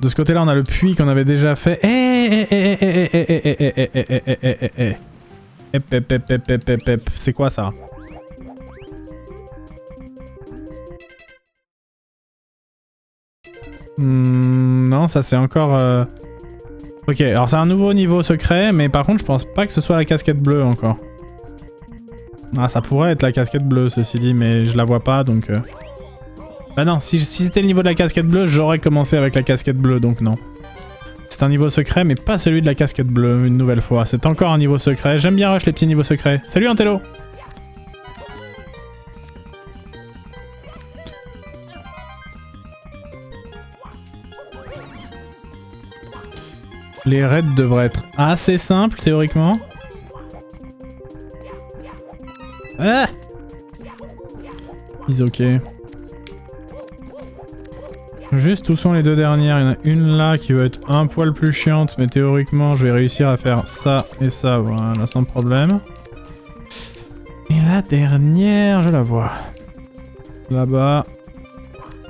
De ce côté-là, on a le puits qu'on avait déjà fait. C'est quoi ça? Non, ça c'est encore... Ok, alors c'est un nouveau niveau secret, mais par contre je pense pas que ce soit la casquette bleue encore. Ah, ça pourrait être la casquette bleue ceci dit, mais je la vois pas donc... Bah non, si c'était le niveau de la casquette bleue, j'aurais commencé avec la casquette bleue, donc non. C'est un niveau secret, mais pas celui de la casquette bleue, une nouvelle fois. C'est encore un niveau secret. J'aime bien rush les petits niveaux secrets. Salut Intello! Les raids devraient être assez simples, théoriquement. Ah! Ils ok. Juste où sont les deux dernières? Il y en a une là qui va être un poil plus chiante, mais théoriquement je vais réussir à faire ça et ça, voilà, sans problème. Et la dernière, je la vois. Là-bas.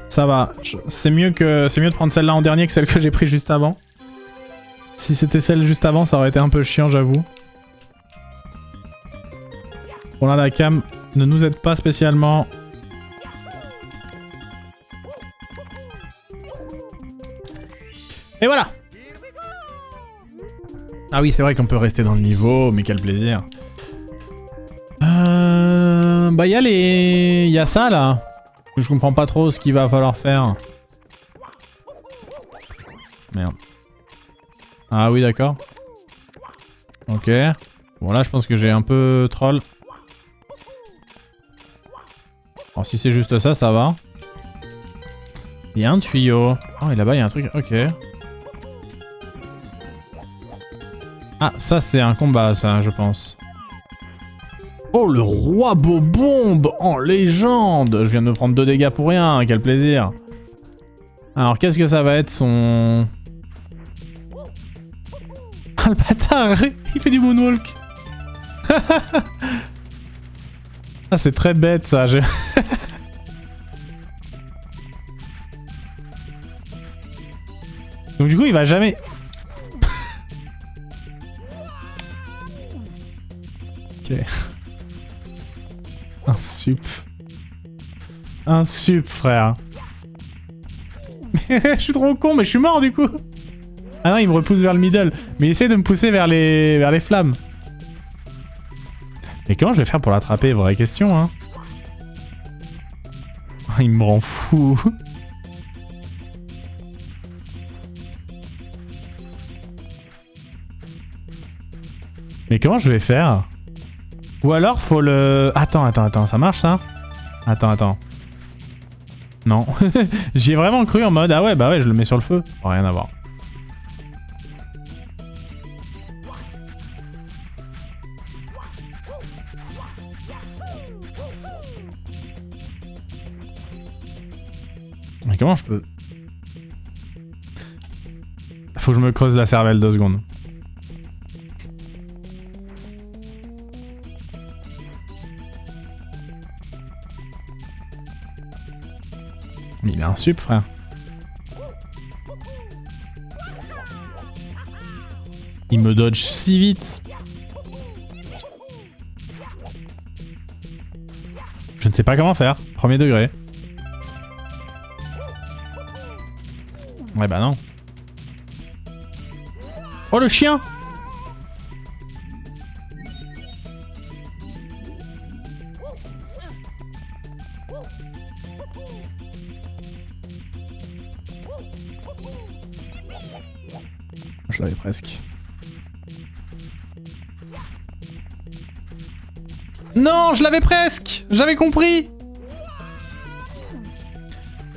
Ça va. C'est mieux de prendre celle-là en dernier que celle que j'ai pris juste avant. Si c'était celle juste avant, ça aurait été un peu chiant, j'avoue. Bon là, la cam ne nous aide pas spécialement. Et voilà! Ah oui, c'est vrai qu'on peut rester dans le niveau, mais quel plaisir. Bah y a ça là. Je comprends pas trop ce qu'il va falloir faire. Merde. Ah oui, d'accord. Ok. Bon là, je pense que j'ai un peu troll. Alors si c'est juste ça, ça va. Il y a un tuyau. Oh, et là-bas, il y a un truc. Ok. Ah, ça, c'est un combat, ça, je pense. Oh, le roi Bobombe en légende! Je viens de me prendre 2 dégâts pour rien, quel plaisir. Alors, qu'est-ce que ça va être son... Ah, le bâtard! Il fait du moonwalk! Ah, c'est très bête, ça. Donc du coup, il va jamais... Ok. Un sup. Un sup, frère. Je suis trop con, mais je suis mort du coup. Ah non, il me repousse vers le middle. Mais il essaie de me pousser vers les flammes. Mais comment je vais faire pour l'attraper? Vraie question, hein. Il me rend fou. Mais comment je vais faire? Ou alors faut le... Attends, ça marche ça? Attends. Non. J'y ai vraiment cru en mode, ah ouais, bah ouais, je le mets sur le feu. Oh, rien à voir. Mais comment je peux... Faut que je me creuse la cervelle 2 secondes. Il a un sup, frère. Il me dodge si vite. Je ne sais pas comment faire. Premier degré. Ouais bah non. Oh le chien! Je l'avais presque. Non, je l'avais presque! J'avais compris!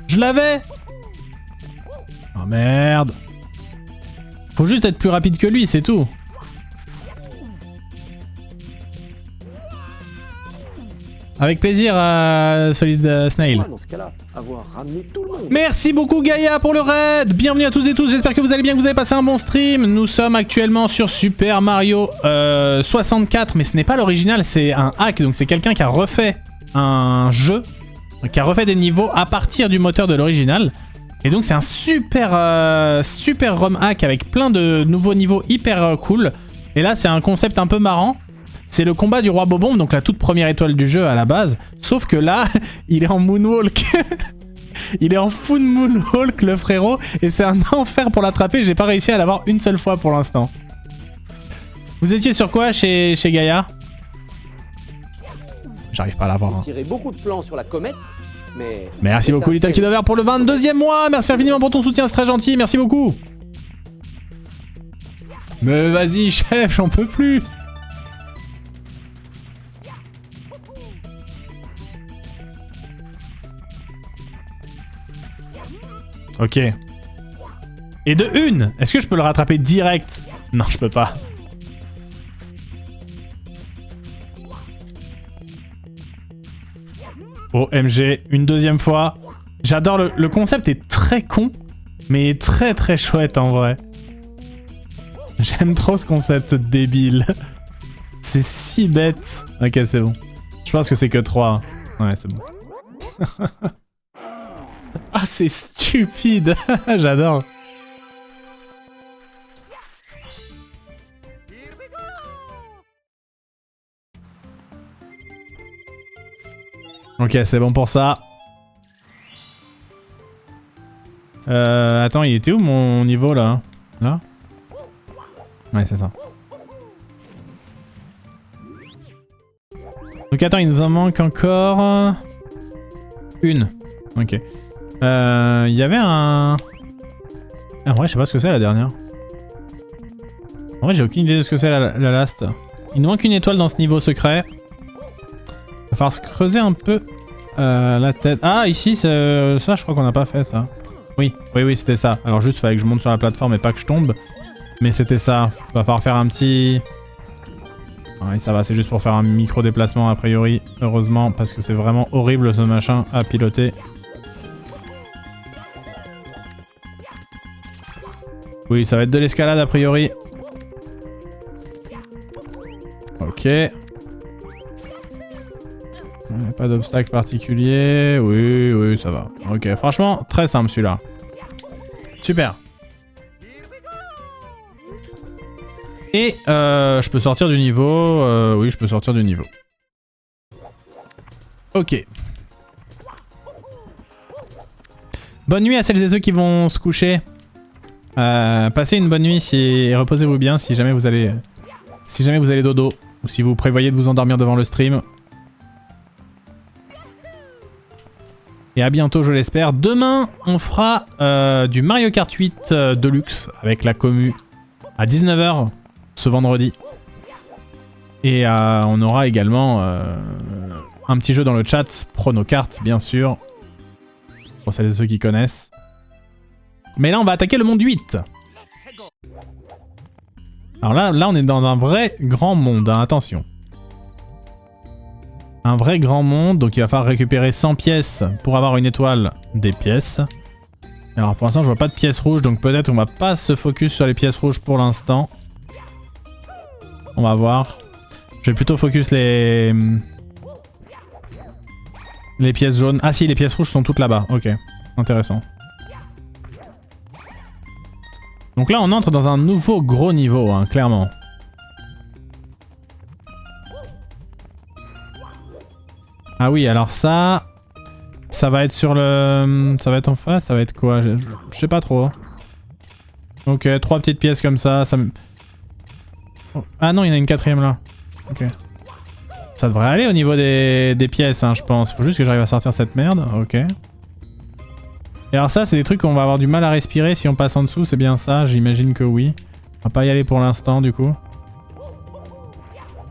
Je l'avais! Oh merde! Faut juste être plus rapide que lui, c'est tout. Avec plaisir, Solid Snail. Dans ce cas-là, avoir ramené tout le monde. Merci beaucoup Gaïa pour le raid. Bienvenue à tous et tous, j'espère que vous allez bien, que vous avez passé un bon stream. Nous sommes actuellement sur Super Mario 64, mais ce n'est pas l'original, c'est un hack. Donc c'est quelqu'un qui a refait un jeu, qui a refait des niveaux à partir du moteur de l'original. Et donc c'est un super, super ROM hack avec plein de nouveaux niveaux hyper cool. Et là c'est un concept un peu marrant. C'est le combat du roi Bobombe, donc la toute première étoile du jeu à la base. Sauf que là, il est en moonwalk. Il est en full moonwalk le frérot. Et c'est un enfer pour l'attraper. J'ai pas réussi à l'avoir une seule fois pour l'instant. Vous étiez sur quoi chez Gaïa? J'arrive pas à l'avoir. Hein. J'ai tiré beaucoup de plans sur la comète, mais... Merci beaucoup Little Kidover pour le 22e mois. Merci infiniment pour ton soutien, c'est très gentil. Merci beaucoup. Mais vas-y chef, j'en peux plus. Ok. Et de une. Est-ce que je peux le rattraper direct? Non, je peux pas. OMG, une deuxième fois. J'adore le concept est très con, mais très très chouette en vrai. J'aime trop ce concept débile. C'est si bête. Ok, c'est bon. Je pense que c'est que 3. Ouais, c'est bon. Ah, c'est stupide. J'adore. Ok, c'est bon pour ça. Attends, il était où mon niveau là? Là? Ouais, c'est ça. Donc attends, il nous en manque encore... une. Ok. Il y avait un... En vrai, je sais pas ce que c'est la dernière. En vrai, j'ai aucune idée de ce que c'est la last. Il nous manque une étoile dans ce niveau secret. Va falloir se creuser un peu la tête. Ah, ici, ça, je crois qu'on n'a pas fait ça. Oui, oui, oui, c'était ça. Alors juste, il fallait que je monte sur la plateforme et pas que je tombe. Mais c'était ça. Va falloir faire un petit... Ouais, ça va, c'est juste pour faire un micro déplacement a priori. Heureusement, parce que c'est vraiment horrible ce machin à piloter. Oui, ça va être de l'escalade a priori. Ok. Pas d'obstacle particulier. Oui, oui, ça va. Ok, franchement, très simple celui-là. Super. Et je peux sortir du niveau. Oui, je peux sortir du niveau. Ok. Bonne nuit à celles et ceux qui vont se coucher. Passez une bonne nuit et reposez-vous bien si jamais vous allez dodo ou si vous prévoyez de vous endormir devant le stream. Et à bientôt, je l'espère. Demain, on fera du Mario Kart 8 Deluxe avec la commu à 19 h ce vendredi. Et on aura également un petit jeu dans le chat, Prono Kart bien sûr, pour celles et ceux qui connaissent. Mais là, on va attaquer le monde 8. Alors là, on est dans un vrai grand monde, hein, attention. Un vrai grand monde, donc il va falloir récupérer 100 pièces pour avoir une étoile des pièces. Alors pour l'instant, je vois pas de pièces rouges, donc peut-être on va pas se focus sur les pièces rouges pour l'instant. On va voir. Je vais plutôt focus les pièces jaunes. Ah si, les pièces rouges sont toutes là-bas. Ok, intéressant. Donc là, on entre dans un nouveau gros niveau, hein, clairement. Ah oui, alors ça... Ça va être sur le... Ça va être en face, ça va être quoi? Je sais pas trop. Ok, 3 petites pièces comme ça, Oh. Ah non, il y en a une quatrième là. Ok. Ça devrait aller au niveau des pièces, hein, je pense. Faut juste que j'arrive à sortir cette merde. Ok. Et alors ça, c'est des trucs qu'on va avoir du mal à respirer si on passe en dessous, c'est bien ça? J'imagine que oui. On va pas y aller pour l'instant, du coup.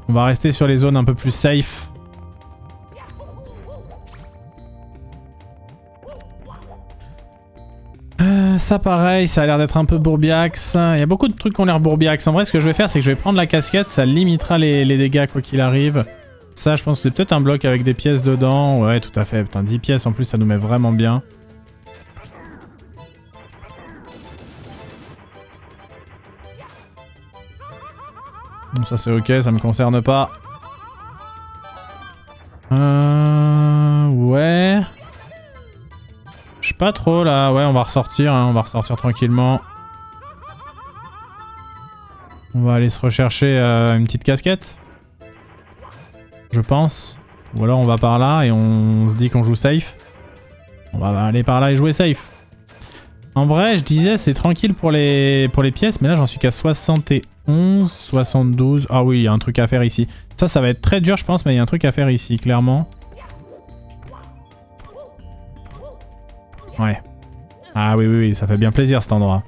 On va rester sur les zones un peu plus safe. Ça pareil, ça a l'air d'être un peu bourbiax. Il y a beaucoup de trucs qui ont l'air bourbiax. En vrai, ce que je vais faire, c'est que je vais prendre la casquette. Ça limitera les dégâts quoi qu'il arrive. Ça, je pense que c'est peut-être un bloc avec des pièces dedans. Ouais, tout à fait. Putain, 10 pièces en plus, ça nous met vraiment bien. Bon, ça c'est ok, ça me concerne pas. Ouais... Je sais pas trop là. Ouais, on va ressortir, hein. On va ressortir tranquillement. On va aller se rechercher une petite casquette. Je pense. Ou alors on va par là et on se dit qu'on joue safe. On va aller par là et jouer safe. En vrai, je disais c'est tranquille pour les pièces, mais là j'en suis qu'à 71, 72. Ah oui, il y a un truc à faire ici. Ça va être très dur je pense, mais il y a un truc à faire ici, clairement. Ouais. Ah oui, ça fait bien plaisir cet endroit.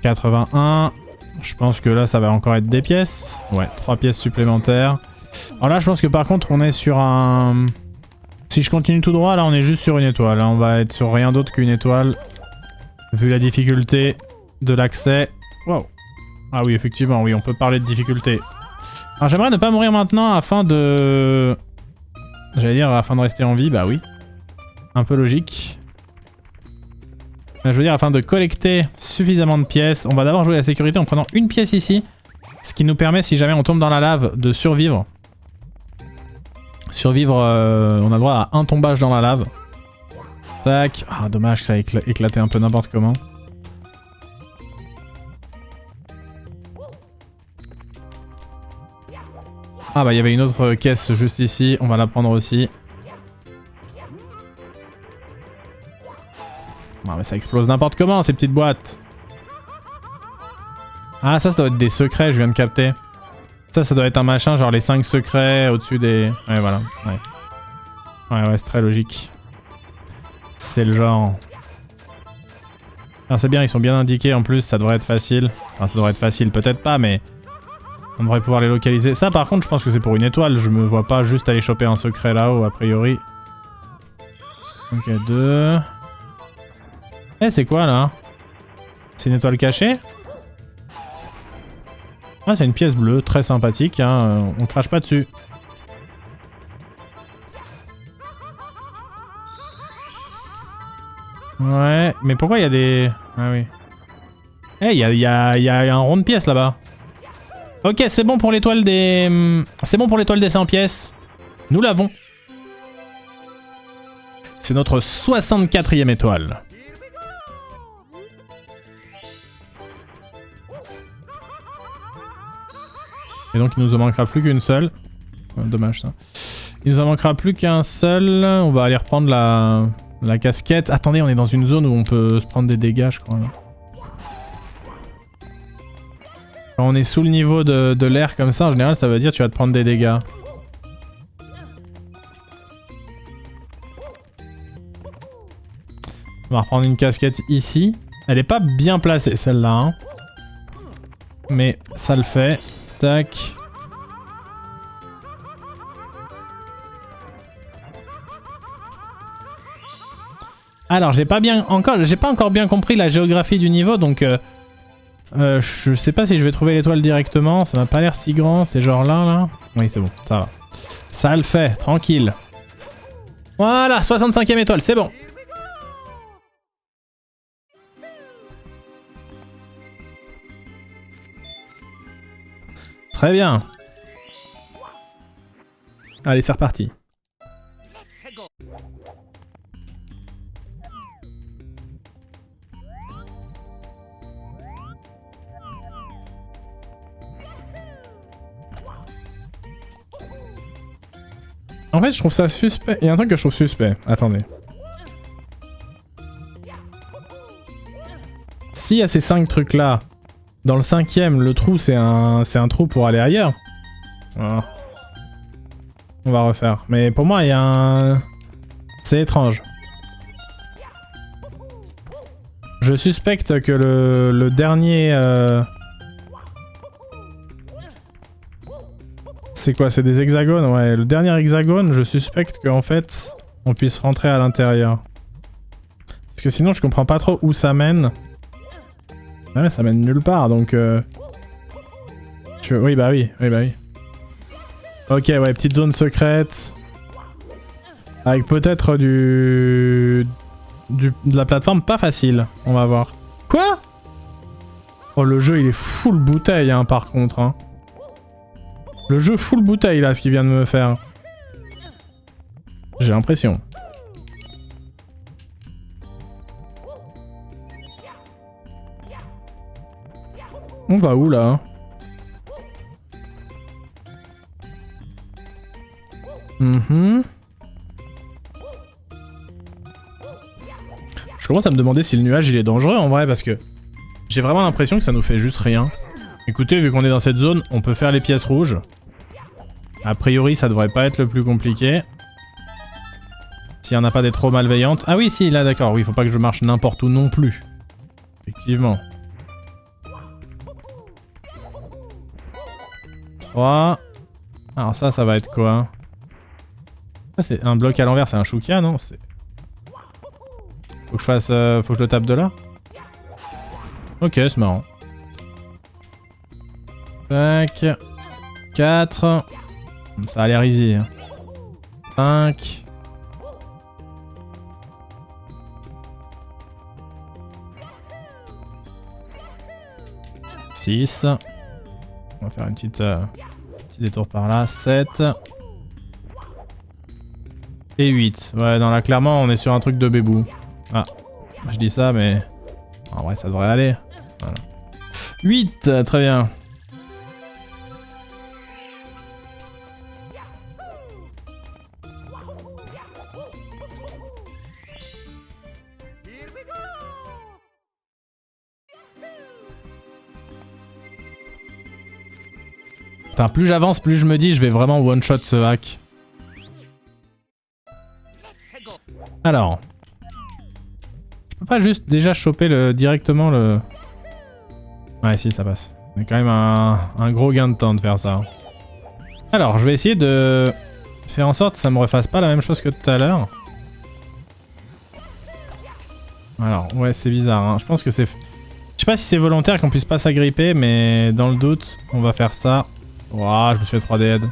81. Je pense que là ça va encore être des pièces. Ouais, 3 pièces supplémentaires. Alors là je pense que par contre on est sur un... Si je continue tout droit, là on est juste sur une étoile. Là on va être sur rien d'autre qu'une étoile. Vu la difficulté de l'accès. Wow. Ah oui, effectivement, oui, on peut parler de difficulté. Alors j'aimerais ne pas mourir maintenant afin de... J'allais dire afin de rester en vie, bah oui. Un peu logique. Je veux dire afin de collecter suffisamment de pièces. On va d'abord jouer la sécurité en prenant une pièce ici. Ce qui nous permet, si jamais on tombe dans la lave, de survivre. Survivre, on a le droit à un tombage dans la lave. Tac. Ah, dommage que ça a éclaté un peu n'importe comment. Ah bah il y avait une autre caisse juste ici, on va la prendre aussi. Non mais ça explose n'importe comment ces petites boîtes. Ah ça doit être des secrets, je viens de capter. Ça doit être un machin, genre les 5 secrets au-dessus des... Ouais, voilà. Ouais, c'est très logique. C'est le genre... Alors c'est bien, ils sont bien indiqués en plus, ça devrait être facile. Enfin, ça devrait être facile, peut-être pas, mais... On devrait pouvoir les localiser. Ça, par contre, je pense que c'est pour une étoile. Je me vois pas juste aller choper un secret là-haut, a priori. Ok, 2... Eh, c'est quoi, là? C'est une étoile cachée? Ah, c'est une pièce bleue, très sympathique, hein. On crache pas dessus. Ouais, mais pourquoi il y a des... Ah oui. Eh, il y a un rond de pièces là-bas. Ok, c'est bon pour l'étoile des... C'est bon pour l'étoile des 100 pièces. Nous l'avons. C'est notre 64e étoile. Et donc il nous en manquera plus qu'une seule. Dommage ça. Il nous en manquera plus qu'un seul. On va aller reprendre la casquette. Attendez, on est dans une zone où on peut se prendre des dégâts, je crois. Là. Quand on est sous le niveau de l'air comme ça, en général, ça veut dire que tu vas te prendre des dégâts. On va reprendre une casquette ici. Elle est pas bien placée celle-là. Hein. Mais ça le fait. Tac. Alors j'ai pas encore bien compris la géographie du niveau, donc je sais pas si je vais trouver l'étoile directement. Ça m'a pas l'air si grand, c'est genre là. Oui, c'est bon, ça va. Ça le fait, tranquille. Voilà, 65e étoile, c'est bon. Très bien. Allez, c'est reparti. En fait, je trouve ça suspect. Il y a un truc que je trouve suspect. Attendez. S'il y a ces 5 trucs là, dans le 5ème, le trou c'est un trou pour aller ailleurs. Voilà. On va refaire. Mais pour moi, il y a un... C'est étrange. Je suspecte que le dernier... C'est quoi? C'est des hexagones? Ouais, le dernier hexagone, je suspecte qu'en fait, on puisse rentrer à l'intérieur. Parce que sinon, je comprends pas trop où ça mène. Ouais, ça mène nulle part, donc... Oui, bah oui. Ok, ouais, petite zone secrète. Avec peut-être de la plateforme pas facile. On va voir. Quoi? Oh, le jeu, il est full bouteille, hein, par contre, hein. Le jeu full bouteille, là, ce qu'il vient de me faire. J'ai l'impression. On va où là? Je commence à me demander si le nuage il est dangereux en vrai parce que j'ai vraiment l'impression que ça nous fait juste rien. Écoutez, vu qu'on est dans cette zone, on peut faire les pièces rouges. A priori, ça devrait pas être le plus compliqué. S'il y en a pas des trop malveillantes. Ah oui, si, là d'accord, oui, faut pas que je marche n'importe où non plus. Effectivement. 3. Alors ça va être quoi? Ah, c'est un bloc à l'envers, c'est un Shukia, non? Faut que je fasse... faut que je le tape de là? Ok, c'est marrant. Tac. 4. Ça a l'air easy. 5. 6. On va faire une petite... petit détour par là. 7. Et 8. Ouais, non, là, clairement, on est sur un truc de bébou. Ah, je dis ça, mais... En vrai, ça devrait aller. Voilà. 8, très bien. Putain, plus j'avance, plus je me dis, je vais vraiment one-shot ce hack. Alors... Je peux pas juste déjà choper directement le... Ouais, si, ça passe. C'est quand même un gros gain de temps de faire ça. Alors, je vais essayer de faire en sorte que ça me refasse pas la même chose que tout à l'heure. Alors, ouais, c'est bizarre, hein. Je pense que c'est... Je sais pas si c'est volontaire qu'on puisse pas s'agripper, mais dans le doute, on va faire ça. Ouah, je me suis fait 3D head.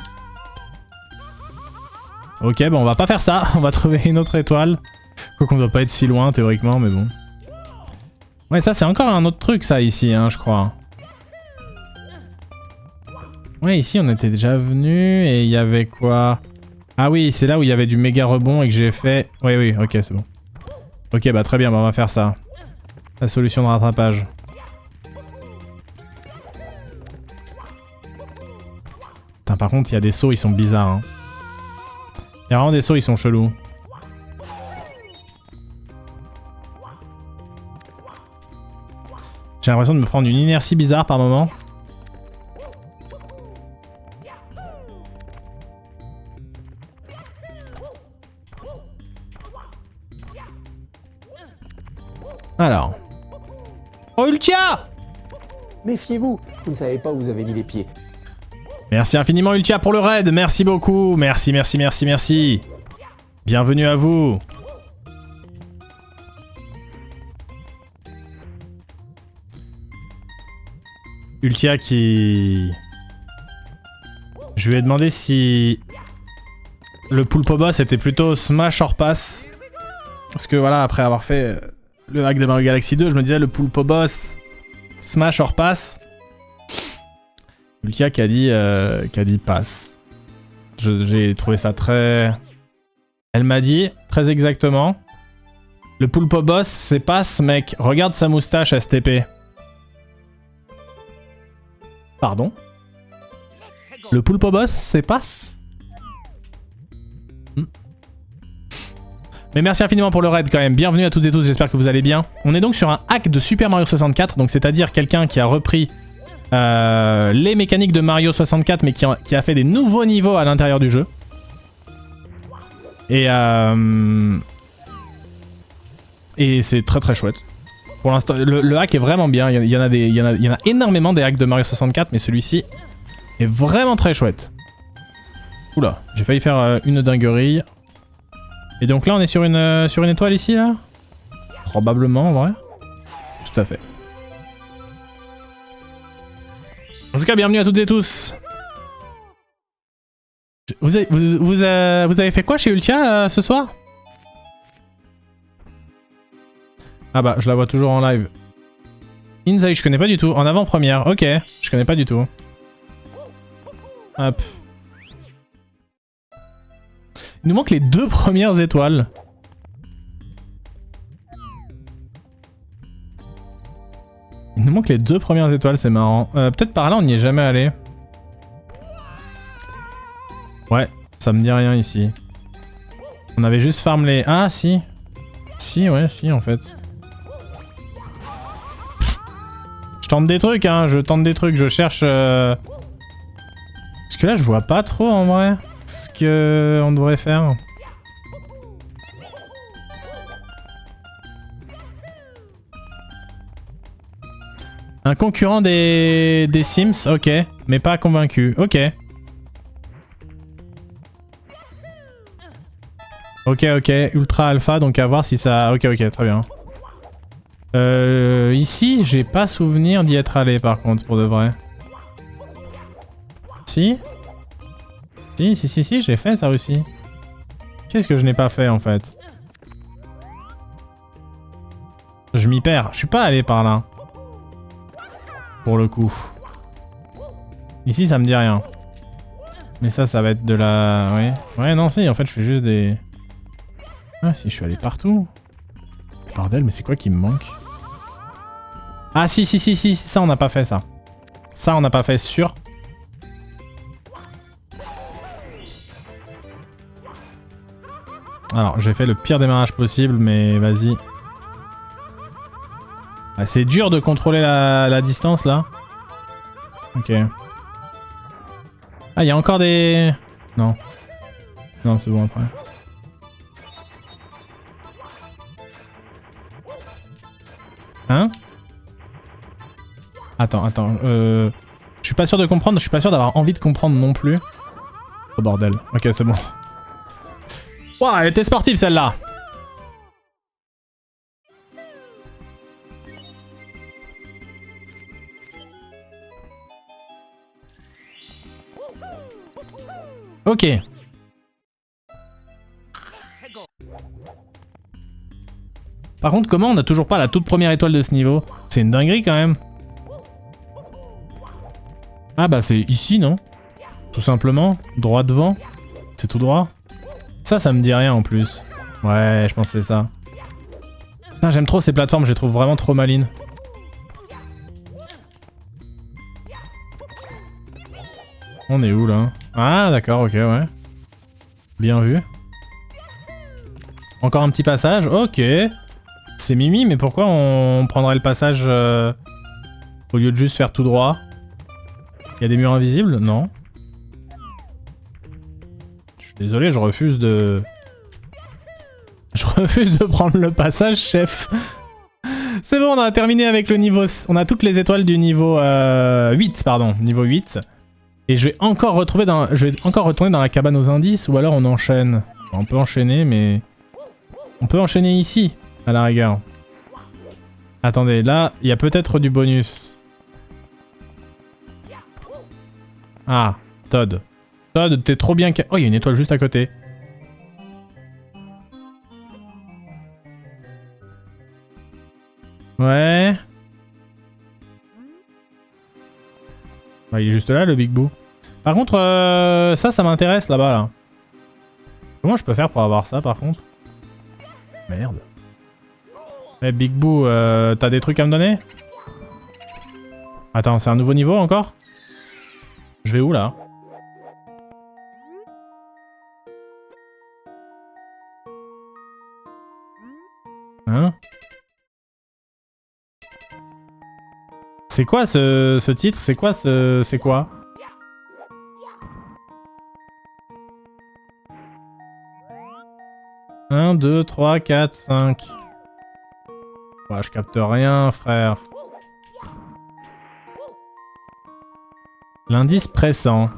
Ok, bon, on va pas faire ça. On va trouver une autre étoile. Quoi qu'on doit pas être si loin, théoriquement, mais bon. Ouais, ça, c'est encore un autre truc, ça, ici, hein, je crois. Ouais, ici, on était déjà venu et il y avait quoi? Ah oui, c'est là où il y avait du méga rebond et que j'ai fait... Oui, oui, ok, c'est bon. Ok, bah très bien, bah, on va faire ça. La solution de rattrapage. Putain, par contre, il y a des sauts, ils sont bizarres. Hein. Il y a vraiment des sauts, ils sont chelous. J'ai l'impression de me prendre une inertie bizarre par moment. Alors. Oh, Ultia! Méfiez-vous, vous ne savez pas où vous avez mis les pieds. Merci infiniment Ultia pour le raid, merci beaucoup, merci, merci, merci, merci. Bienvenue à vous. Ultia qui... Je lui ai demandé si... Le Pulpo Boss était plutôt Smash or Pass. Parce que voilà, après avoir fait le hack de Mario Galaxy 2, je me disais le Pulpo Boss Smash or Pass. Ultia qui a dit passe. J'ai trouvé ça très... Elle m'a dit, très exactement, le Pulpo Boss c'est passe mec, regarde sa moustache STP. Pardon? Le Pulpo Boss c'est passe? Mais merci infiniment pour le raid quand même, bienvenue à toutes et tous, j'espère que vous allez bien. On est donc sur un hack de Super Mario 64, donc c'est-à-dire quelqu'un qui a repris les mécaniques de Mario 64 mais qui a fait des nouveaux niveaux à l'intérieur du jeu. Et c'est très très chouette. Pour l'instant, le hack est vraiment bien, il y en a énormément des hacks de Mario 64 mais celui-ci est vraiment très chouette. Oula, j'ai failli faire une dinguerie. Et donc là on est sur une étoile ici là? Probablement en vrai. Tout à fait. En tout cas, bienvenue à toutes et tous. Vous avez fait quoi chez Ultia ce soir? Ah bah, je la vois toujours en live. Inzai, je connais pas du tout. En avant-première, ok. Je connais pas du tout. Hop. Il nous manque les 2 premières étoiles. Il nous manque les 2 premières étoiles, c'est marrant. Peut-être par là, on n'y est jamais allé. Ouais, ça me dit rien ici. On avait juste farm les... Ah, si. Si, ouais, si, en fait. Je tente des trucs, hein. Je tente des trucs. Je cherche... Parce que là, je vois pas trop, en vrai, ce qu'on devrait faire. Un concurrent des Sims, ok. Mais pas convaincu, ok. Ok, ultra alpha, donc à voir si ça... Ok, très bien. Ici, j'ai pas souvenir d'y être allé par contre, pour de vrai. Si, j'ai fait ça aussi. Qu'est-ce que je n'ai pas fait en fait? Je m'y perds, je suis pas allé par là. Pour le coup. Ici, ça me dit rien. Mais ça va être de la... Ouais. Ouais, non, si, en fait, je fais juste des... Ah, si, je suis allé partout. Bordel, mais c'est quoi qui me manque? Ah, si, ça, on n'a pas fait, ça. Ça, on n'a pas fait, sûr. Alors, j'ai fait le pire démarrage possible, mais vas-y. Ah, c'est dur de contrôler la distance, là. Ok. Ah, il y a encore des... Non. Non, c'est bon, après. Hein? Attends. Je suis pas sûr de comprendre, je suis pas sûr d'avoir envie de comprendre non plus. Oh bordel. Ok, c'est bon. Ouah, elle était sportive celle-là. Ok. Par contre, comment on a toujours pas la toute première étoile de ce niveau? C'est une dinguerie quand même. Ah bah c'est ici, non? Tout simplement. Droit devant. C'est tout droit. Ça me dit rien en plus. Ouais, je pense que c'est ça. J'aime trop ces plateformes, je les trouve vraiment trop malines. On est où là? Ah d'accord, ok, ouais. Bien vu. Encore un petit passage, ok. C'est Mimi, mais pourquoi on prendrait le passage au lieu de juste faire tout droit? Il y a des murs invisibles? Non. Je suis désolé, je refuse de... Je refuse de prendre le passage, chef. C'est bon, on a terminé avec le niveau... On a toutes les étoiles du niveau 8, pardon. Niveau 8. Et je vais encore retrouver dans... Je vais encore retourner dans la cabane aux indices, ou alors on enchaîne. On peut enchaîner, mais... On peut enchaîner ici, à la rigueur. Attendez, là, il y a peut-être du bonus. Ah, Todd. Todd, t'es trop bien... Oh, il y a une étoile juste à côté. Ouais. Bah, il est juste là, le Big Boo. Par contre, ça m'intéresse là-bas, là. Comment je peux faire pour avoir ça, par contre? Merde. Eh, Big Boo, t'as des trucs à me donner? Attends, c'est un nouveau niveau encore? Je vais où, là? Hein? C'est quoi ce titre? C'est quoi ce... C'est quoi? Un, 2, 3, 4, 5. Ouais, je capte rien, frère. L'indice pressant.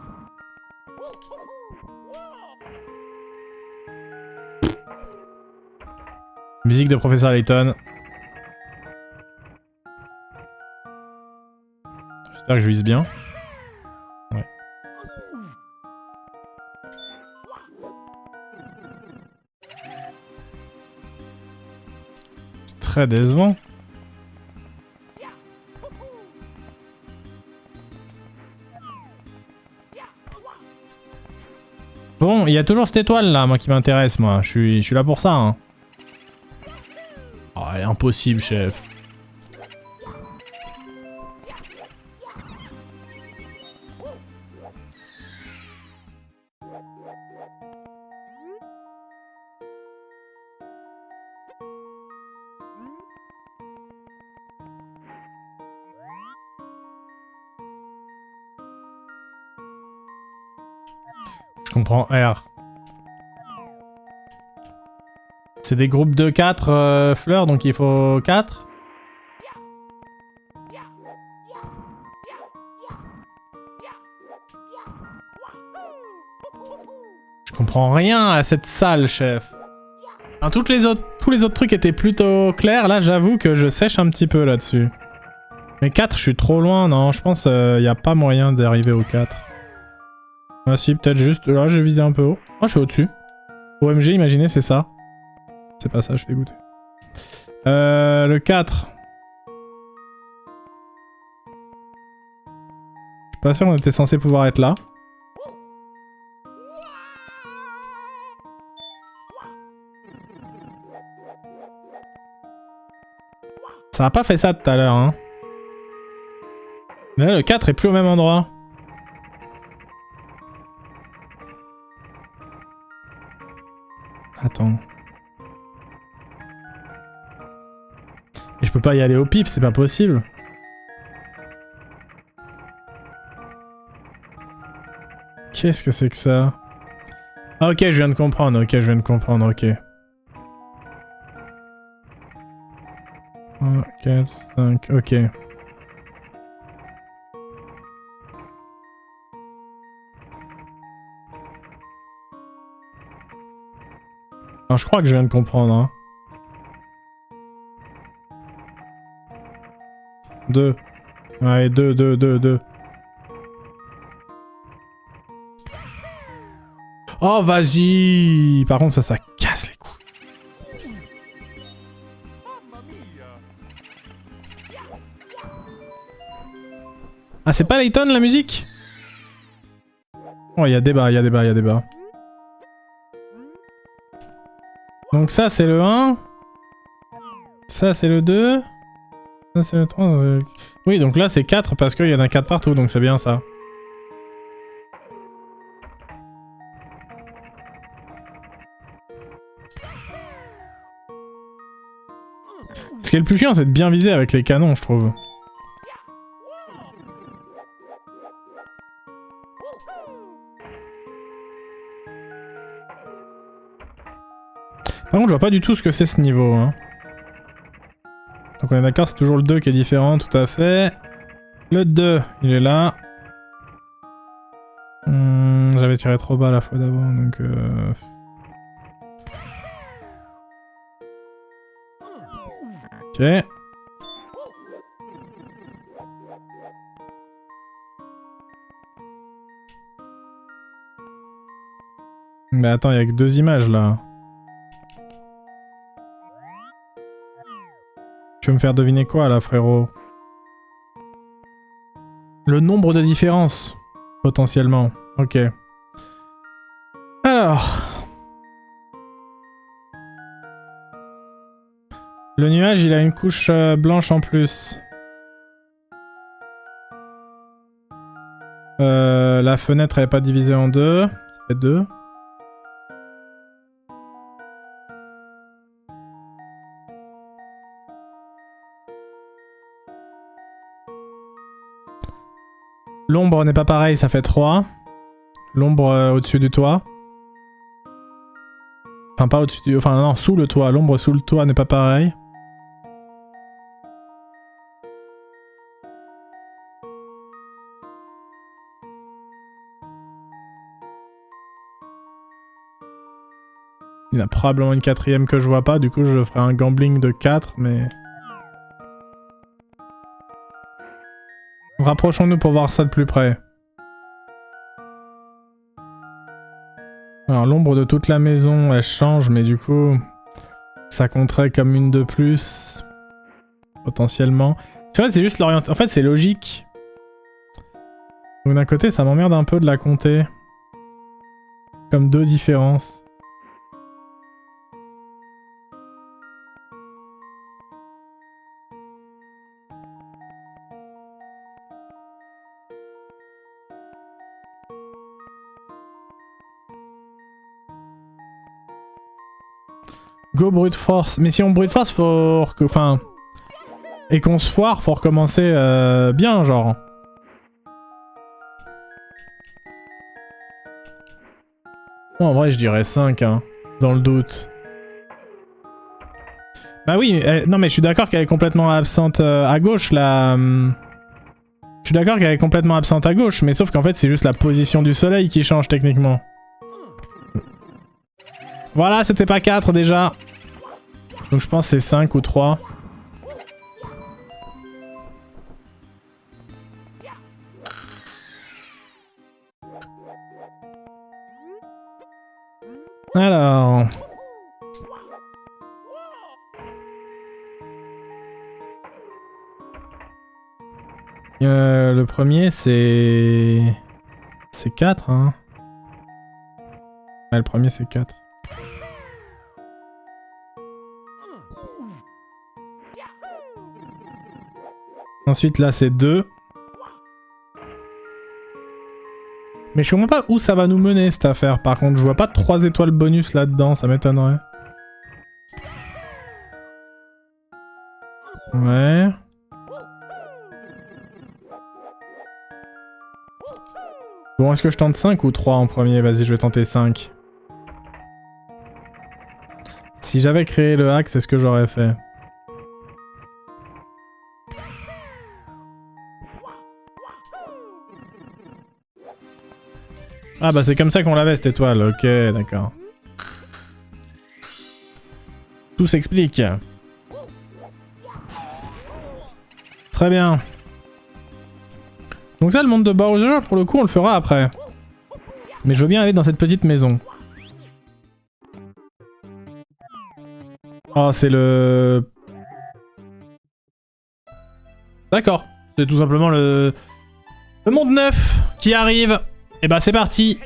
Musique de Professeur Layton. J'espère que je vise bien. Ouais. C'est très décevant. Bon, il y a toujours cette étoile là, moi qui m'intéresse, moi. Je suis là pour ça. Hein. Oh, elle est impossible, chef. Je comprends R. C'est des groupes de 4 fleurs, donc il faut 4. Je comprends rien à cette salle, chef. Enfin, tous les autres trucs étaient plutôt clairs. Là, j'avoue que je sèche un petit peu là-dessus. Mais 4, je suis trop loin. Non, je pense qu'il n'y a pas moyen d'arriver au 4. Ah si, peut-être juste... Là, j'ai visé un peu haut. Oh, je suis au-dessus. OMG, imaginez, c'est ça. C'est pas ça, je suis dégoûté. Le 4. Je suis pas sûr qu'on était censé pouvoir être là. Ça a pas fait ça tout à l'heure, hein. Mais là, le 4 est plus au même endroit. Attends. Et je peux pas y aller au pif, c'est pas possible. Qu'est-ce que c'est que ça? Ah ok, je viens de comprendre, ok, je viens de comprendre, ok. 1, 4, 5, ok. Alors, je crois que je viens de comprendre, hein. 2. Ouais, 2, 2, 2, 2. Oh, vas-y! Par contre, ça casse les couilles. Ah, c'est pas Layton, la musique? Oh, il y a débat, il y a débat, il y a débat. Donc ça, c'est le 1. Ça, c'est le 2. Ça, c'est le 3. Oui, donc là, c'est 4 parce qu'il y en a 4 partout, donc c'est bien ça. Ce qui est le plus chiant, c'est de bien viser avec les canons, je trouve. Par contre, je vois pas du tout ce que c'est ce niveau, hein. Donc on est d'accord, c'est toujours le 2 qui est différent, tout à fait. Le 2, il est là. J'avais tiré trop bas la fois d'avant, donc... Ok. Mais attends, il y a que 2 images là. Tu veux me faire deviner quoi là, frérot? Le nombre de différences, potentiellement. Ok. Alors... Le nuage, il a une couche blanche en plus. La fenêtre, elle n'est pas divisée en 2. Ça fait 2. L'ombre n'est pas pareil, ça fait 3. L'ombre au-dessus du toit. Enfin, pas au-dessus du... Enfin, non, sous le toit. L'ombre sous le toit n'est pas pareil. Il y en a probablement une 4ème que je vois pas, du coup je ferai un gambling de 4, mais... Rapprochons-nous pour voir ça de plus près. Alors l'ombre de toute la maison, elle change, mais du coup... Ça compterait comme une de plus. Potentiellement. En fait, c'est juste l'orientation. En fait, c'est logique. Donc d'un côté, ça m'emmerde un peu de la compter. Comme 2 différences. Go brute force. Mais si on brute force, faut... Enfin... Et qu'on se foire, faut recommencer bien, genre. Moi, en vrai, je dirais 5, hein, dans le doute. Bah oui, non mais je suis d'accord qu'elle est complètement absente à gauche, là. Je suis d'accord qu'elle est complètement absente à gauche, mais sauf qu'en fait, c'est juste la position du soleil qui change techniquement. Voilà, c'était pas 4 déjà. Donc je pense que c'est 5 ou 3. Alors... le premier c'est... C'est 4, hein. Ouais, le premier c'est 4. Ensuite là c'est 2. Mais je comprends pas où ça va nous mener cette affaire. Par contre je vois pas de 3 étoiles bonus là-dedans, ça m'étonnerait. Ouais. Bon, est-ce que je tente 5 ou 3 en premier? Vas-y, je vais tenter 5. Si j'avais créé le hack, c'est ce que j'aurais fait. Ah bah c'est comme ça qu'on l'avait cette étoile, ok, d'accord. Tout s'explique. Très bien. Donc ça, le monde de Bowser, pour le coup, on le fera après. Mais je veux bien aller dans cette petite maison. Oh, c'est le... D'accord. C'est tout simplement le monde neuf qui arrive. Et bah c'est parti.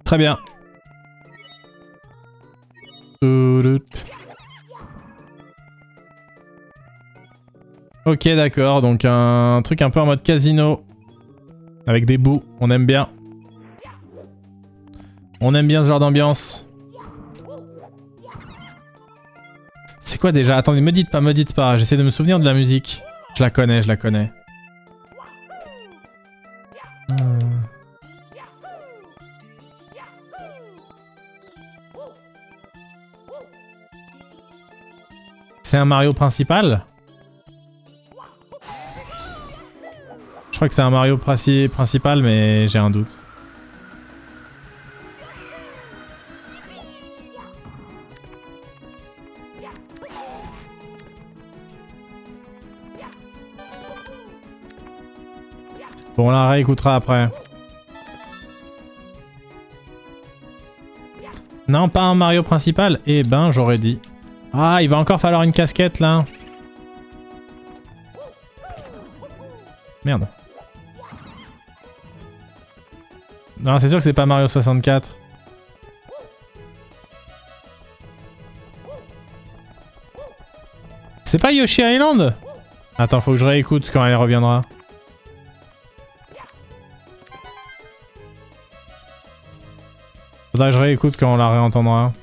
Très bien. Ok, d'accord, donc un truc un peu en mode casino. Avec des bouts, on aime bien. On aime bien ce genre d'ambiance. C'est quoi déjà? Attendez, me dites pas. J'essaie de me souvenir de la musique. Je la connais, je la connais. C'est un Mario principal? Je crois que c'est un Mario principal, mais j'ai un doute. Bon, on la réécoutera après. Non, pas un Mario principal? Eh ben, j'aurais dit. Ah, il va encore falloir une casquette, là. Merde. Non, c'est sûr que c'est pas Mario 64. C'est pas Yoshi Island? Attends, faut que je réécoute quand elle reviendra. Faudra que je réécoute quand on la réentendra.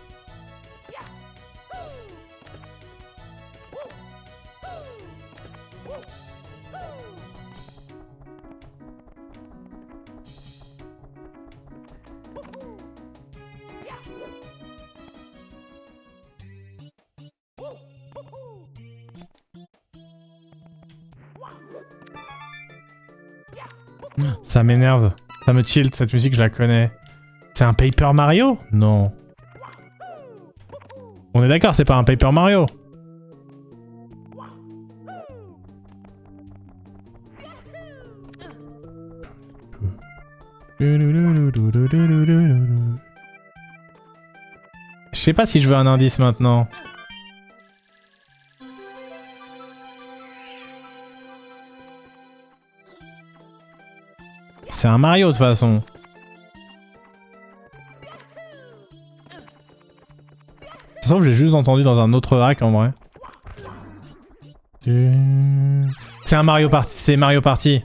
Ça m'énerve. Ça me tilt, cette musique, je la connais. C'est un Paper Mario? Non. On est d'accord, c'est pas un Paper Mario. Je sais pas si je veux un indice maintenant. C'est un Mario de toute façon. Sauf que j'ai juste entendu dans un autre hack en vrai. C'est un Mario Party. C'est Mario Party.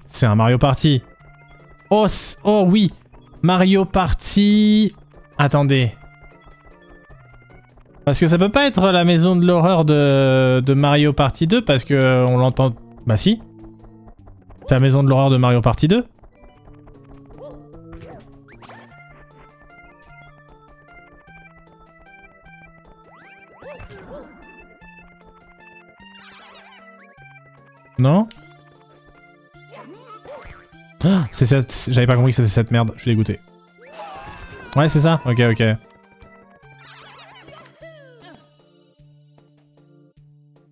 C'est un Mario Party. Oh, oh oui. Mario Party. Attendez. Parce que ça peut pas être la maison de l'horreur de Mario Party 2 parce que on l'entend... Bah si. Ta maison de l'horreur de Mario Party 2? Non? Ah, c'est cette... J'avais pas compris que c'était cette merde, je suis dégoûté. Ouais, c'est ça? Ok, ok.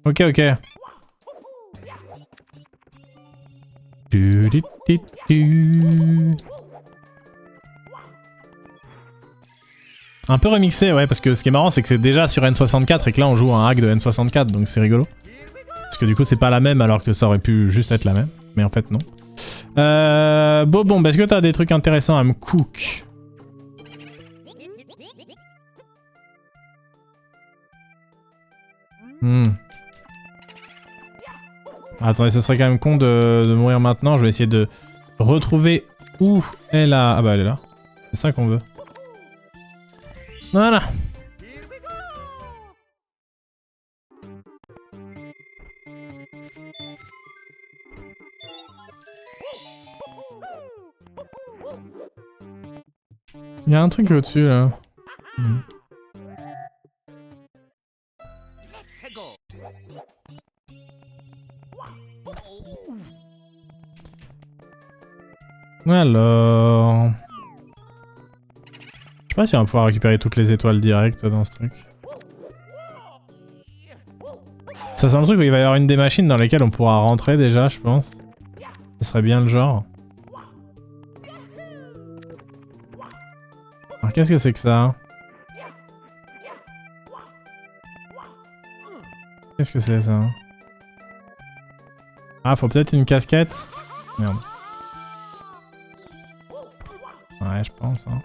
Ok, ok. Un peu remixé, ouais, parce que ce qui est marrant, c'est que c'est déjà sur N64 et que là on joue un hack de N64, donc c'est rigolo. Parce que du coup, c'est pas la même alors que ça aurait pu juste être la même. Mais en fait, non. Bon, est-ce que t'as des trucs intéressants à me cook? Attendez, ce serait quand même con de mourir maintenant. Je vais essayer de retrouver où est la... Ah bah elle est là. C'est ça qu'on veut. Voilà. Il y a un truc au-dessus là. Alors... Je sais pas si on va pouvoir récupérer toutes les étoiles directes dans ce truc. Ça c'est un truc où il va y avoir une des machines dans lesquelles on pourra rentrer déjà, je pense. Ce serait bien le genre. Alors qu'est-ce que c'est que ça? Qu'est-ce que c'est ça? Ah, faut peut-être une casquette? Merde. Ouais, je pense, hein.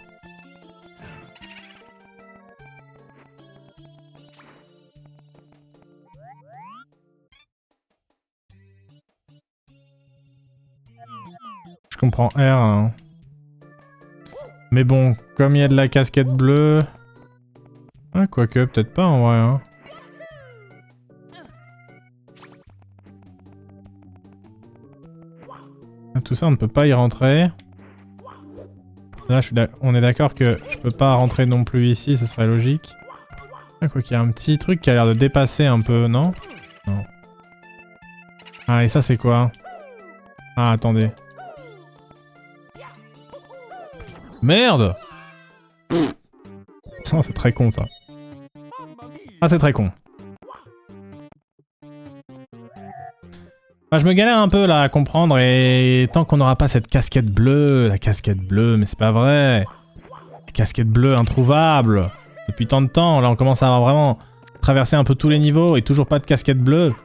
Je comprends R, hein. Mais bon, comme il y a de la casquette bleue... Ah, quoique, peut-être pas en vrai, hein. Tout ça, on ne peut pas y rentrer. Là, on est d'accord que je peux pas rentrer non plus ici, ce serait logique. Ah, quoi qu'il y a un petit truc qui a l'air de dépasser un peu, non? Non. Ah, et ça, c'est quoi? Ah, attendez. Merde! Oh, c'est très con, ça. Ah, c'est très con. Enfin, je me galère un peu là à comprendre et tant qu'on n'aura pas cette casquette bleue, la casquette bleue, mais c'est pas vrai. La casquette bleue introuvable. Depuis tant de temps, là on commence à avoir vraiment traversé un peu tous les niveaux et toujours pas de casquette bleue.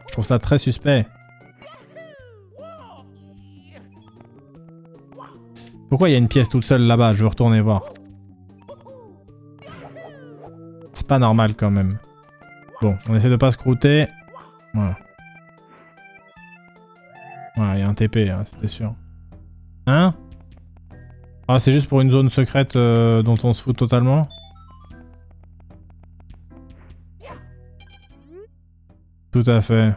Je trouve ça très suspect. Pourquoi il y a une pièce toute seule là-bas? Je veux retourner voir. C'est pas normal quand même. Bon, on essaie de pas se croûter. Voilà. Ouais, il y a un TP, hein, c'était sûr. Hein? Ah, c'est juste pour une zone secrète dont on se fout totalement? Tout à fait.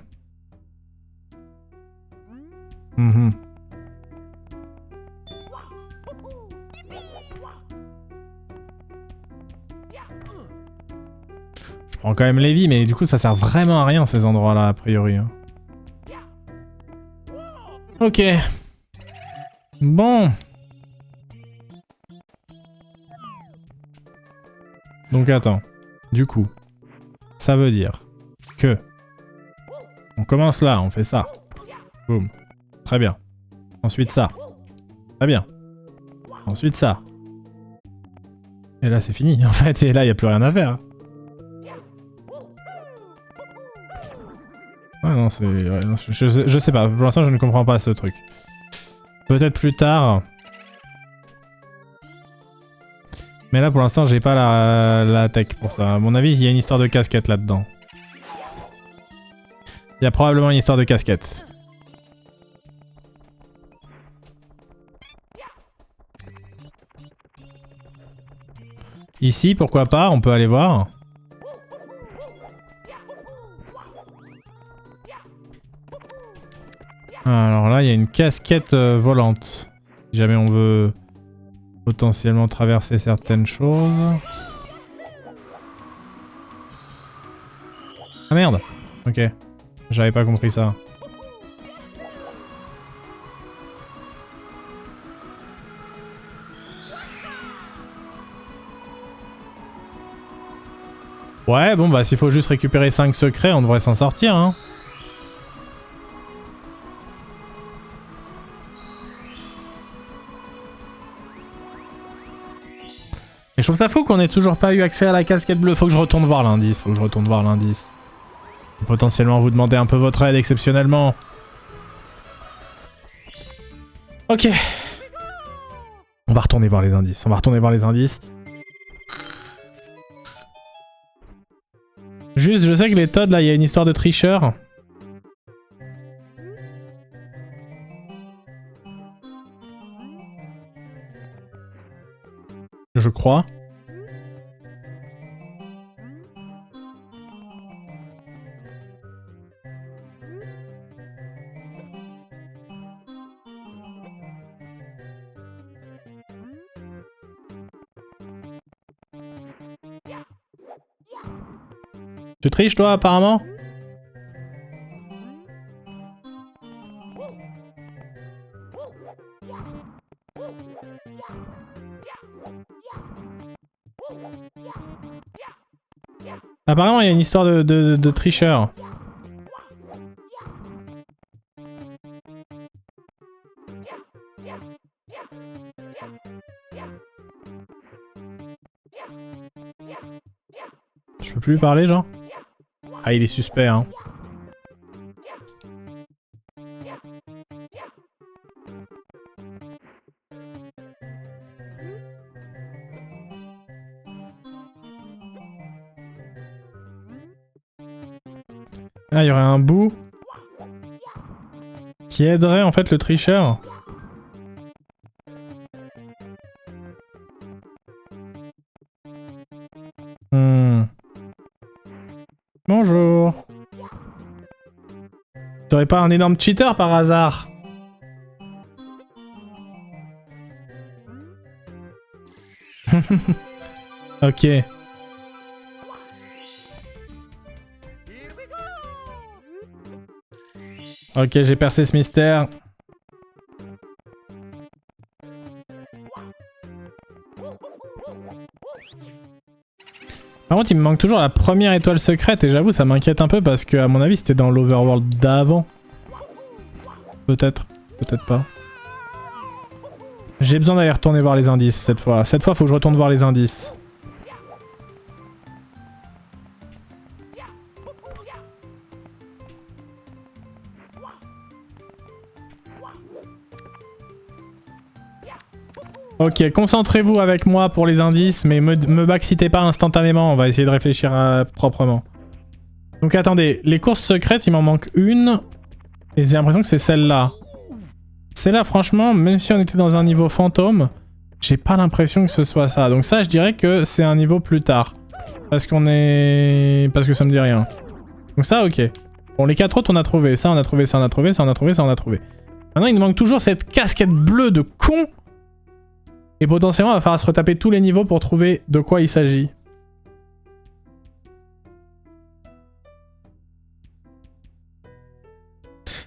Je prends quand même les vies, mais du coup ça sert vraiment à rien ces endroits-là, a priori. Hein. Ok. Bon. Donc attends. Du coup, ça veut dire que... On commence là, on fait ça. Boum. Très bien. Ensuite ça. Très bien. Ensuite ça. Et là c'est fini en fait, et là il n'y a plus rien à faire. Ah non, c'est... Ouais, non, je sais pas, pour l'instant je ne comprends pas ce truc. Peut-être plus tard. Mais là pour l'instant j'ai pas la tech pour ça. À mon avis il y a une histoire de casquette là-dedans. Il y a probablement une histoire de casquette. Ici pourquoi pas, on peut aller voir. Alors là, il y a une casquette volante. Si jamais on veut potentiellement traverser certaines choses. Ah merde. Ok. J'avais pas compris ça. Ouais, bon bah s'il faut juste récupérer 5 secrets, on devrait s'en sortir, hein. Et je trouve ça fou qu'on ait toujours pas eu accès à la casquette bleue. Faut que je retourne voir l'indice, Et potentiellement vous demander un peu votre aide exceptionnellement. Ok. On va retourner voir les indices. Juste, je sais que les Toads, là, il y a une histoire de tricheur. Je crois. Tu triches toi apparemment? Apparemment il y a une histoire de tricheur. Je peux plus lui parler genre? Ah il est suspect hein. Ah il y aurait un bout qui aiderait en fait le tricheur. Bonjour. Tu aurais pas un énorme cheater par hasard? Ok. Ok, j'ai percé ce mystère. Par contre, il me manque toujours la première étoile secrète et j'avoue, ça m'inquiète un peu parce que, à mon avis, c'était dans l'Overworld d'avant. Peut-être, peut-être pas. J'ai besoin d'aller retourner voir les indices cette fois. Cette fois, faut que je retourne voir les indices. Ok, concentrez-vous avec moi pour les indices, mais me backcitez pas instantanément, on va essayer de réfléchir proprement. Donc attendez, les courses secrètes, il m'en manque une, et j'ai l'impression que c'est celle-là. Celle-là, franchement, même si on était dans un niveau fantôme, j'ai pas l'impression que ce soit ça. Donc ça, je dirais que c'est un niveau plus tard. Parce qu'on est... Parce que ça me dit rien. Donc ça, ok. Bon, les 4 autres, on a trouvé. Ça, on a trouvé, ça, on a trouvé, ça, on a trouvé, ça, on a trouvé. Maintenant, il nous manque toujours cette casquette bleue de con. Et potentiellement, il va falloir se retaper tous les niveaux pour trouver de quoi il s'agit.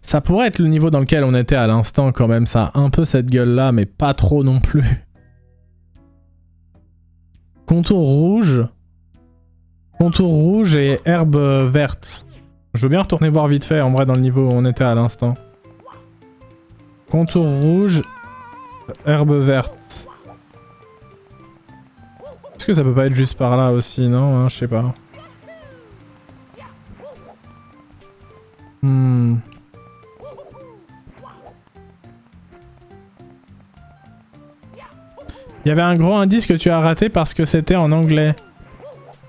Ça pourrait être le niveau dans lequel on était à l'instant quand même. Ça a un peu cette gueule-là, mais pas trop non plus. Contour rouge. Contour rouge et herbe verte. Je veux bien retourner voir vite fait, en vrai, dans le niveau où on était à l'instant. Contour rouge, herbe verte. Est-ce que ça peut pas être juste par là aussi, non hein, je sais pas. Il y avait un gros indice que tu as raté parce que c'était en anglais.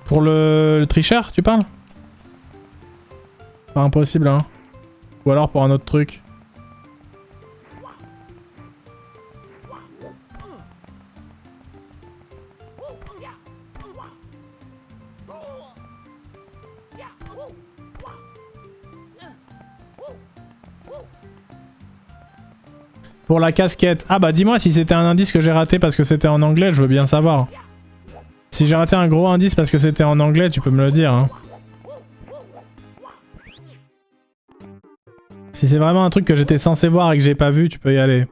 Pour le tricheur, tu parles? Pas impossible, hein. Ou alors pour un autre truc. Pour la casquette. Ah bah dis-moi si c'était un indice que j'ai raté parce que c'était en anglais, je veux bien savoir. Si j'ai raté un gros indice parce que c'était en anglais, tu peux me le dire. Hein. Si c'est vraiment un truc que j'étais censé voir et que j'ai pas vu, tu peux y aller.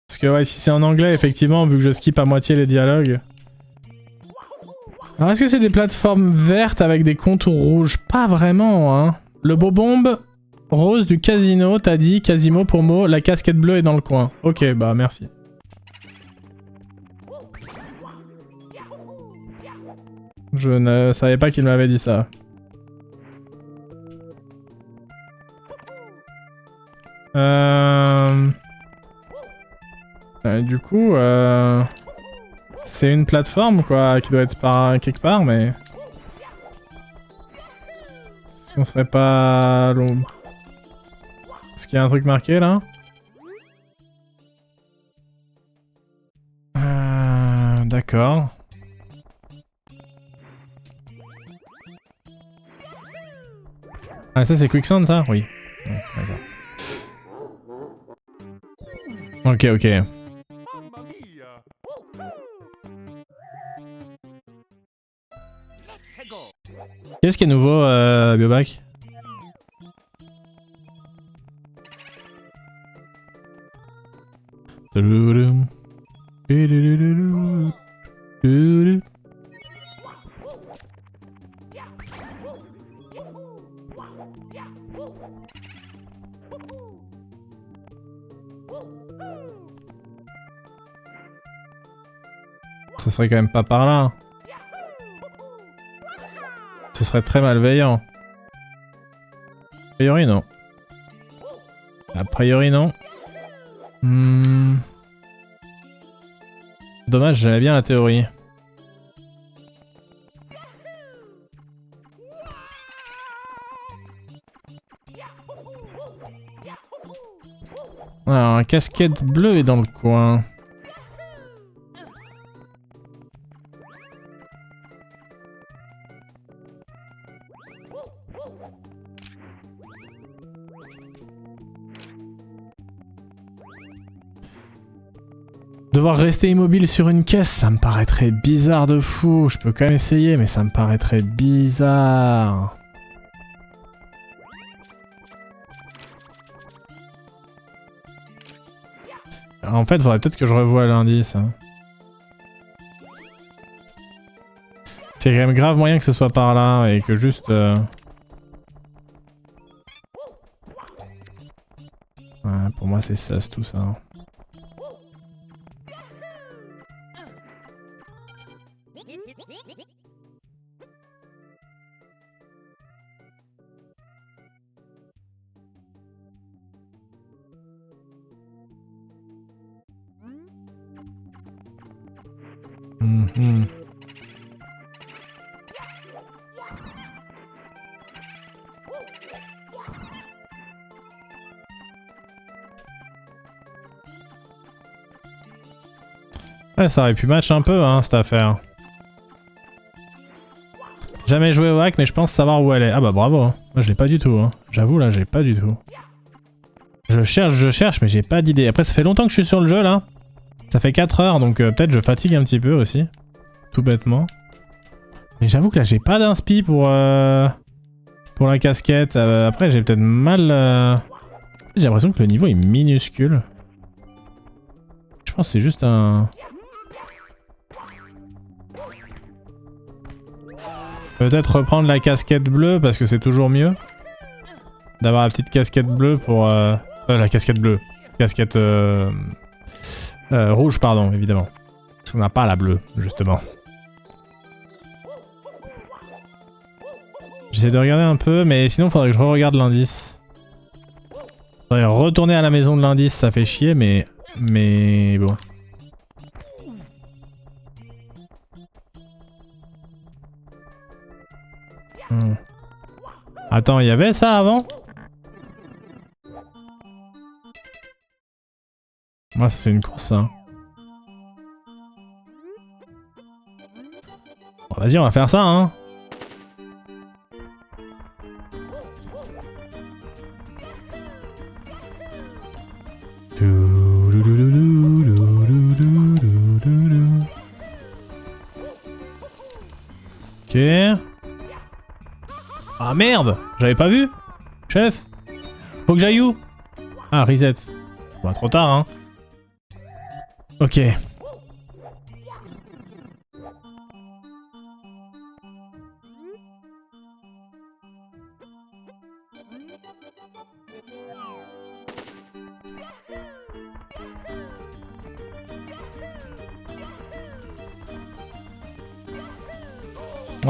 Parce que ouais, si c'est en anglais, effectivement, vu que je skip à moitié les dialogues... Alors est-ce que c'est des plateformes vertes avec des contours rouges? Pas vraiment, hein. Le beau bombe rose du casino, t'as dit, Quasimo pour mot, la casquette bleue est dans le coin. Ok, bah merci. Je ne savais pas qu'il m'avait dit ça. Du coup, c'est une plateforme quoi, qui doit être par quelque part, mais... Est-ce qu'on serait pas... long... Est-ce qu'il y a un truc marqué là? D'accord. Ah ça c'est Quicksand ça? Oui. Ouais, d'accord. Ok, ok. Qu'est-ce qui est nouveau, Biobac? Ce serait quand même pas par là. Ce serait très malveillant. A priori non. A priori non. Dommage, j'aimais bien la théorie. Alors, un casquette bleue est dans le coin. Devoir rester immobile sur une caisse, ça me paraîtrait bizarre de fou. Je peux quand même essayer, mais ça me paraîtrait bizarre. En fait, faudrait peut-être que je revoie l'indice. Hein. C'est quand même grave moyen que ce soit par là et que juste... Ouais, pour moi c'est ça, c'est tout ça. Ouais, ça aurait pu match un peu, hein, cette affaire. Jamais joué au hack, mais je pense savoir où elle est. Ah bah bravo, hein. Moi je l'ai pas du tout, hein. J'avoue, là, j'ai pas du tout. Je cherche, mais j'ai pas d'idée. Après, ça fait longtemps que je suis sur le jeu, là. Ça fait 4 heures, donc peut-être je fatigue un petit peu aussi. Tout bêtement. Mais j'avoue que là, j'ai pas d'inspi pour la casquette. Après, j'ai peut-être mal... J'ai l'impression que le niveau est minuscule. Je pense que c'est juste un... Peut-être reprendre la casquette bleue parce que c'est toujours mieux. D'avoir la petite casquette bleue pour... la casquette bleue. Casquette... rouge, pardon, évidemment. Parce qu'on n'a pas la bleue, justement. J'essaie de regarder un peu, mais sinon il faudrait que je re-regarde l'indice. Faudrait retourner à la maison de l'indice, ça fait chier, mais bon. Attends, il y avait ça avant? Moi, c'est une course, ça. Bon, vas-y, on va faire ça, hein. Ok. Ah merde, j'avais pas vu. Chef, faut que j'aille où? Ah, reset. Bah, trop tard, hein. Ok.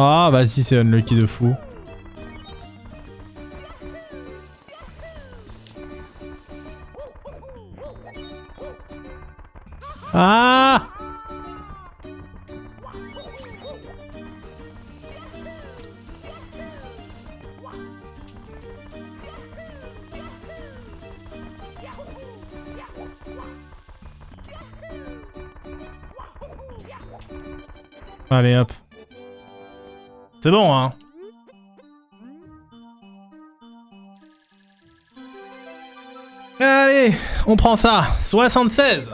Ah, vas-y, c'est unlucky de fou. Ah! Allez, hop. C'est bon, hein. Allez, on prend ça. 76.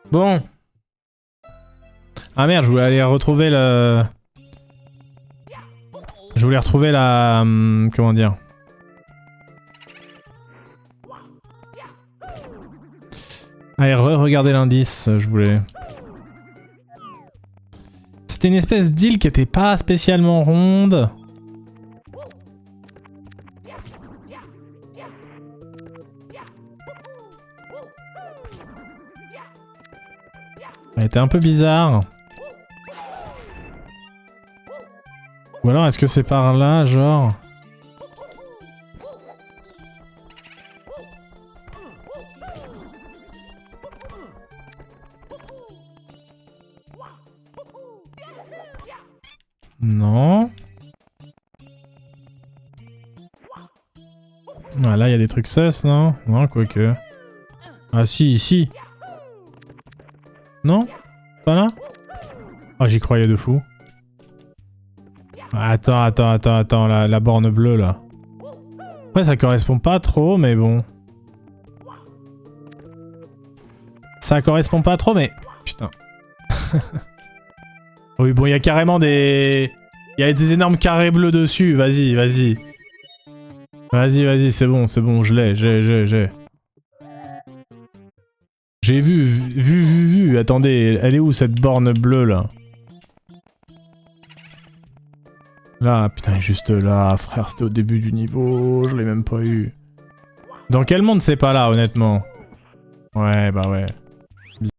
Bon. Ah merde, je voulais aller retrouver le... Je voulais retrouver la... comment dire? Allez, regardez l'indice, je voulais... C'était une espèce d'île qui était pas spécialement ronde. Elle était un peu bizarre. Ou alors est-ce que c'est par là, genre... Non. Ah, là, il y a des trucs sus, non? Non, quoique. Ah si, ici. Non? Pas là? Ah, j'y croyais de fou. Attends, la borne bleue, là. Après, ça correspond pas trop, mais bon. Ça correspond pas trop, mais... Putain. Oui, bon, il y a carrément des... Il y a des énormes carrés bleus dessus. Vas-y, vas-y. Vas-y, c'est bon, je l'ai, j'ai. J'ai vu. Attendez, elle est où cette borne bleue, là? Là, putain, juste là, frère, c'était au début du niveau, je l'ai même pas eu. Dans quel monde c'est pas là, honnêtement? Ouais, bah ouais.